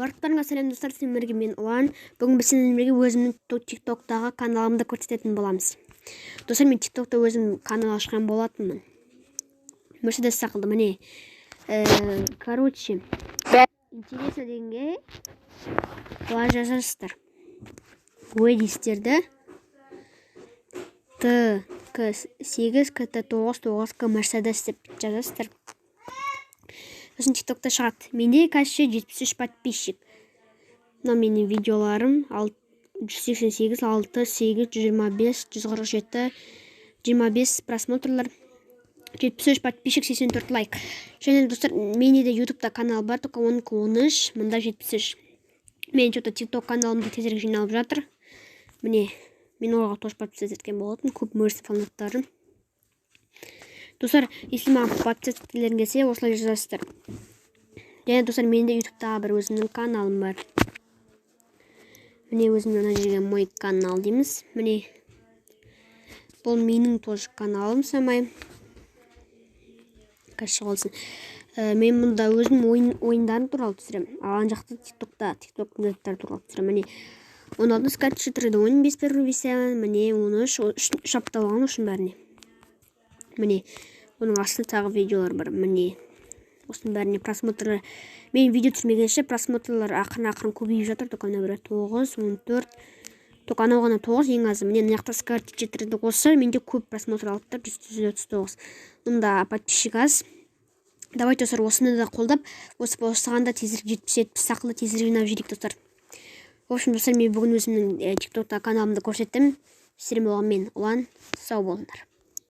Барлықтарыңа сәлем достар, сіздермен мен Ұлан. Бүгін біз сіздермен өзімнің TikTok-тағы каналымды көрсететін боламыз. Достар, мен TikTok-та өзім канал ашқан болатынмын. Мерседес сақылды, міне. Короче, интересно дегенге былай жазасыздар. Уэдистерді ТК8 КТ99 Мерседес деп жазасыздар. Сосын TikTok-та шығады. Менде қазір 73 подписчик. Мына менің видеоларым 188, 6, 8, 125, 147, 25 просмотрлар, 73 подписчик, 84 лайк. Және достар, менде де YouTube-та канал бар, только 13, мында 73. Мен что-то TikTok каналымды тезірек жиналып жатыр. Міне, мен оған тоже подписаться еткен болатын, көп мөрсі фанаттарым. Достар, если маған подписаться еткілерін келсе, осылай жазасыздар. Және достар, менде YouTube-та бір өзімнің каналым бар. Міне өзімнің ана жерге мой канал дейміз. Міне бұл менің тоже каналым самай. Қайшы болсын. Мен мұнда өзім ойындарын туралы түсіремін. Алған жақты TikTok міндеттер туралы түсіремін. Міне 16 скачы түреді ойын 5 бір висәлін. Міне оны үш апталаған үшін бәріне. Міне оның астында тағы видеолар бар. Міне осының бәріне просмотрлар. Мен видео түсірмегенше просмотрлар ақырын көбейіп жатыр. Только ана бір 9, 14. Только анау ғана 9 ең азы. Міне мынаяқта скачы жетірді осы. Менде көп просмотр алыптар 139. Мұнда подписчик аз. Давайте достар, осыны да қолдап, осығанда тезірек 70 сақылы тезірек жинап жейдік достар. В общем, достар, мен бүгін өзімнің TikTok-та каналымды көрсеттім. Сіздермен болған мен Ұлан. Сау болыңдар.